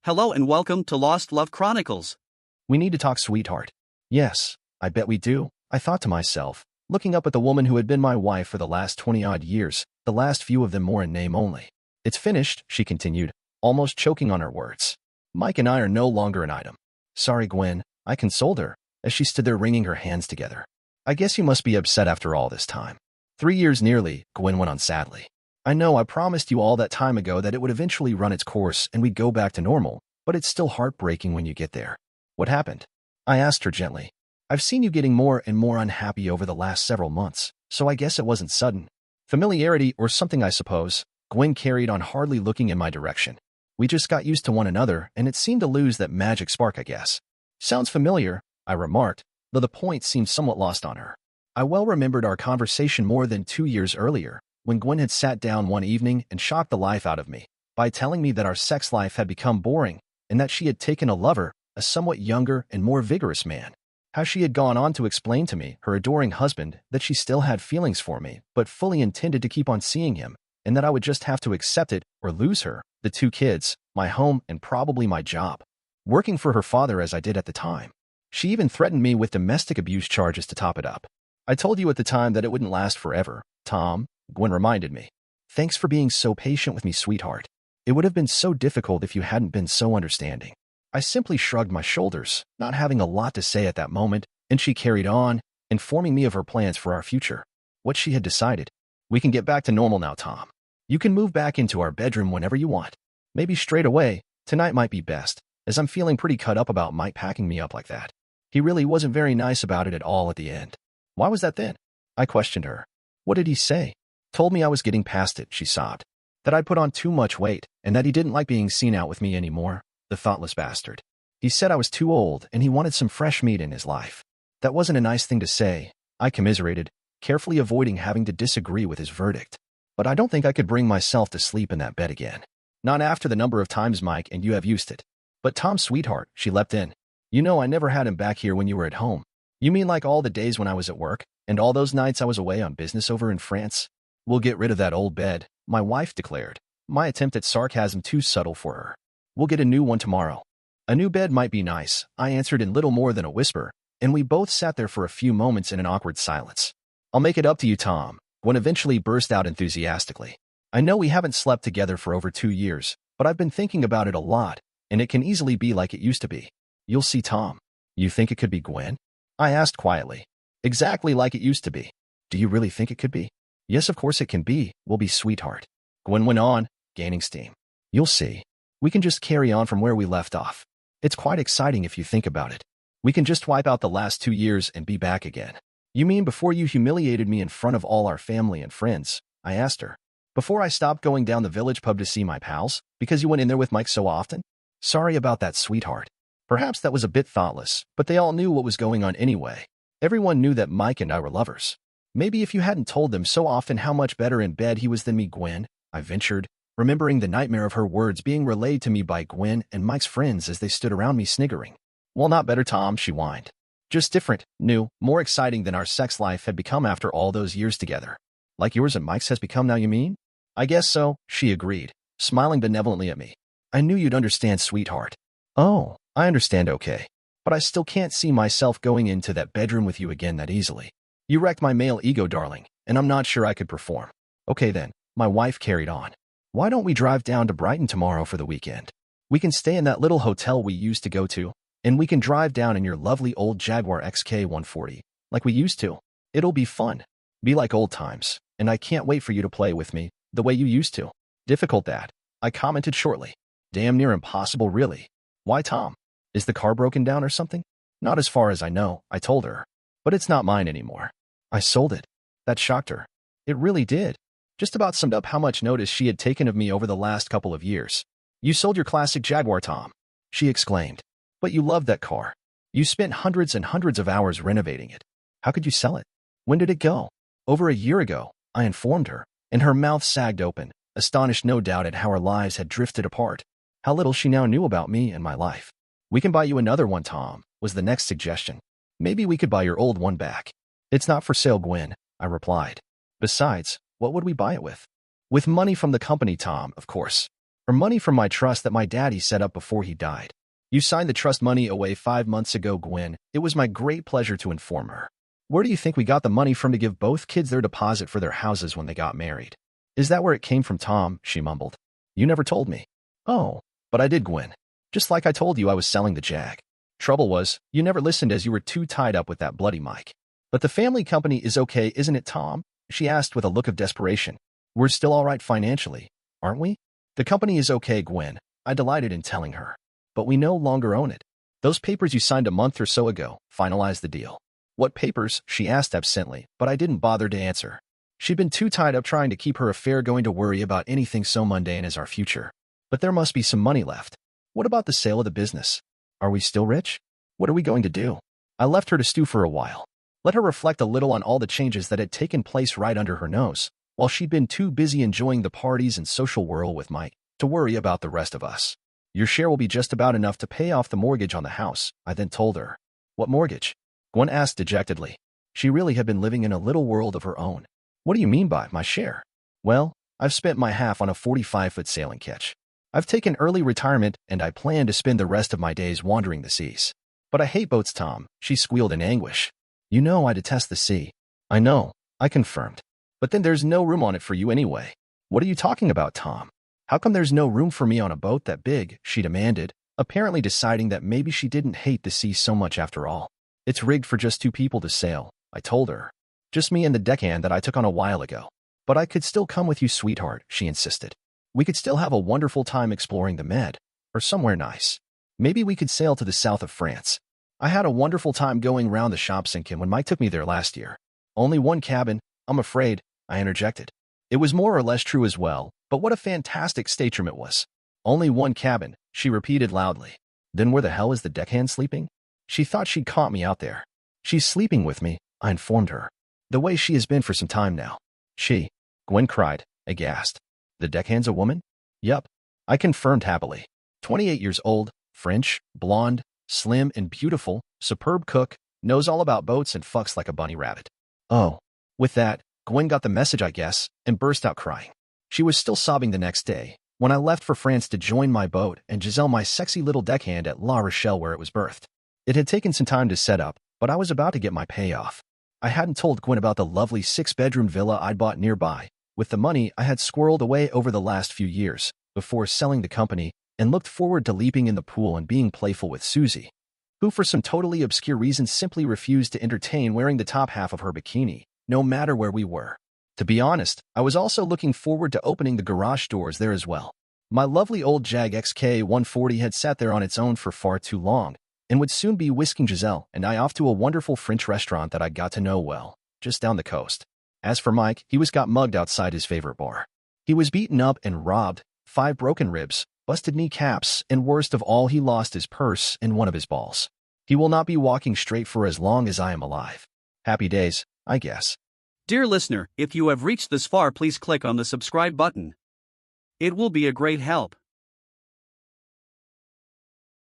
Hello and welcome to Lost Love Chronicles. We need to talk, sweetheart. Yes, I bet we do, I thought to myself, looking up at the woman who had been my wife for the last 20-odd years, the last few of them more in name only. It's finished, she continued, almost choking on her words. Mike and I are no longer an item. Sorry, Gwen, I consoled her, as she stood there wringing her hands together. I guess you must be upset after all this time. 3 years nearly, Gwen went on sadly. I know I promised you all that time ago that it would eventually run its course and we'd go back to normal, but it's still heartbreaking when you get there. What happened? I asked her gently. I've seen you getting more and more unhappy over the last several months, so I guess it wasn't sudden. Familiarity or something, I suppose. Gwen carried on, hardly looking in my direction. We just got used to one another, and it seemed to lose that magic spark, I guess. Sounds familiar, I remarked, though the point seemed somewhat lost on her. I well remembered our conversation more than 2 years earlier, when Gwen had sat down one evening and shocked the life out of me by telling me that our sex life had become boring and that she had taken a lover, a somewhat younger and more vigorous man. How she had gone on to explain to me, her adoring husband, that she still had feelings for me, but fully intended to keep on seeing him, and that I would just have to accept it or lose her, the 2 kids, my home, and probably my job, working for her father as I did at the time. She even threatened me with domestic abuse charges to top it up. I told you at the time that it wouldn't last forever, Tom, Gwen reminded me. Thanks for being so patient with me, sweetheart. It would have been so difficult if you hadn't been so understanding. I simply shrugged my shoulders, not having a lot to say at that moment, and she carried on, informing me of her plans for our future. What she had decided. We can get back to normal now, Tom. You can move back into our bedroom whenever you want. Maybe straight away. Tonight might be best, as I'm feeling pretty cut up about Mike packing me up like that. He really wasn't very nice about it at all at the end. Why was that then? I questioned her. What did he say? Told me I was getting past it, she sobbed. That I put on too much weight, and that he didn't like being seen out with me anymore, the thoughtless bastard. He said I was too old, and he wanted some fresh meat in his life. That wasn't a nice thing to say, I commiserated, carefully avoiding having to disagree with his verdict. But I don't think I could bring myself to sleep in that bed again. Not after the number of times, Mike, and you have used it. But Tom, sweetheart, she leapt in. You know I never had him back here when you were at home. You mean like all the days when I was at work, and all those nights I was away on business over in France? We'll get rid of that old bed, my wife declared, my attempt at sarcasm too subtle for her. We'll get a new one tomorrow. A new bed might be nice, I answered in little more than a whisper, and we both sat there for a few moments in an awkward silence. I'll make it up to you, Tom, Gwen eventually burst out enthusiastically. I know we haven't slept together for over 2 years, but I've been thinking about it a lot, and it can easily be like it used to be. You'll see, Tom. You think it could be Gwen? I asked quietly. Exactly like it used to be. Do you really think it could be? Yes, of course it can be, will be, sweetheart. Gwen went on, gaining steam. You'll see. We can just carry on from where we left off. It's quite exciting if you think about it. We can just wipe out the last 2 years and be back again. You mean before you humiliated me in front of all our family and friends? I asked her. Before I stopped going down the village pub to see my pals, because you went in there with Mike so often? Sorry about that, sweetheart. Perhaps that was a bit thoughtless, but they all knew what was going on anyway. Everyone knew that Mike and I were lovers. Maybe if you hadn't told them so often how much better in bed he was than me, Gwen, I ventured, remembering the nightmare of her words being relayed to me by Gwen and Mike's friends as they stood around me sniggering. Well, not better, Tom, she whined. Just different, new, more exciting than our sex life had become after all those years together. Like yours and Mike's has become now, you mean? I guess so, she agreed, smiling benevolently at me. I knew you'd understand, sweetheart. Oh, I understand, okay. But I still can't see myself going into that bedroom with you again that easily. You wrecked my male ego, darling, and I'm not sure I could perform. Okay then, my wife carried on. Why don't we drive down to Brighton tomorrow for the weekend? We can stay in that little hotel we used to go to, and we can drive down in your lovely old Jaguar XK140, like we used to. It'll be fun. Be like old times, and I can't wait for you to play with me, the way you used to. Difficult that, I commented shortly. Damn near impossible, really. Why, Tom? Is the car broken down or something? Not as far as I know, I told her. But it's not mine anymore. I sold it. That shocked her. It really did. Just about summed up how much notice she had taken of me over the last couple of years. You sold your classic Jaguar, Tom, she exclaimed. But you loved that car. You spent hundreds and hundreds of hours renovating it. How could you sell it? When did it go? Over a year ago, I informed her, and her mouth sagged open, astonished no doubt at how our lives had drifted apart. How little she now knew about me and my life. We can buy you another one, Tom, was the next suggestion. Maybe we could buy your old one back. It's not for sale, Gwen, I replied. Besides, what would we buy it with? With money from the company, Tom, of course. Or money from my trust that my daddy set up before he died. You signed the trust money away 5 months ago, Gwen. It was my great pleasure to inform her. Where do you think we got the money from to give both kids their deposit for their houses when they got married? Is that where it came from, Tom? She mumbled. You never told me. Oh, but I did, Gwen. Just like I told you I was selling the Jag. Trouble was, you never listened as you were too tied up with that bloody Mike. But the family company is okay, isn't it, Tom? She asked with a look of desperation. We're still all right financially, aren't we? The company is okay, Gwen. I delighted in telling her. But we no longer own it. Those papers you signed a month or so ago finalized the deal. What papers? She asked absently, but I didn't bother to answer. She'd been too tied up trying to keep her affair going to worry about anything so mundane as our future. But there must be some money left. What about the sale of the business? Are we still rich? What are we going to do? I left her to stew for a while. Let her reflect a little on all the changes that had taken place right under her nose, while she'd been too busy enjoying the parties and social whirl with Mike to worry about the rest of us. Your share will be just about enough to pay off the mortgage on the house, I then told her. What mortgage? Gwen asked dejectedly. She really had been living in a little world of her own. What do you mean by my share? Well, I've spent my half on a 45-foot sailing ketch. I've taken early retirement and I plan to spend the rest of my days wandering the seas. But I hate boats, Tom, she squealed in anguish. You know I detest the sea. I know, I confirmed. But then there's no room on it for you anyway. What are you talking about, Tom? How come there's no room for me on a boat that big? She demanded, apparently deciding that maybe she didn't hate the sea so much after all. It's rigged for just 2 people to sail, I told her. Just me and the deckhand that I took on a while ago. But I could still come with you, sweetheart, she insisted. We could still have a wonderful time exploring the Med, or somewhere nice. Maybe we could sail to the south of France. I had a wonderful time going round the Shopsinkin when Mike took me there last year. Only one cabin, I'm afraid, I interjected. It was more or less true as well, but what a fantastic stateroom it was. Only one cabin, she repeated loudly. Then where the hell is the deckhand sleeping? She thought she'd caught me out there. She's sleeping with me, I informed her. The way she has been for some time now. She, Gwen cried, aghast. The deckhand's a woman? Yup, I confirmed happily. 28 years old, French, blonde, slim and beautiful, superb cook, knows all about boats and fucks like a bunny rabbit. Oh. With that, Gwen got the message, I guess, and burst out crying. She was still sobbing the next day, when I left for France to join my boat and Giselle my sexy little deckhand at La Rochelle where it was birthed. It had taken some time to set up, but I was about to get my payoff. I hadn't told Gwen about the lovely 6-bedroom villa I'd bought nearby, with the money I had squirreled away over the last few years, before selling the company, and looked forward to leaping in the pool and being playful with Susie, who for some totally obscure reason simply refused to entertain wearing the top half of her bikini, no matter where we were. To be honest, I was also looking forward to opening the garage doors there as well. My lovely old Jag XK140 had sat there on its own for far too long, and would soon be whisking Giselle and I off to a wonderful French restaurant that I got to know well, just down the coast. As for Mike, he was got mugged outside his favorite bar. He was beaten up and robbed, 5 broken ribs, busted kneecaps, and worst of all, he lost his purse and one of his balls. He will not be walking straight for as long as I am alive. Happy days, I guess. Dear listener, if you have reached this far, please click on the subscribe button. It will be a great help.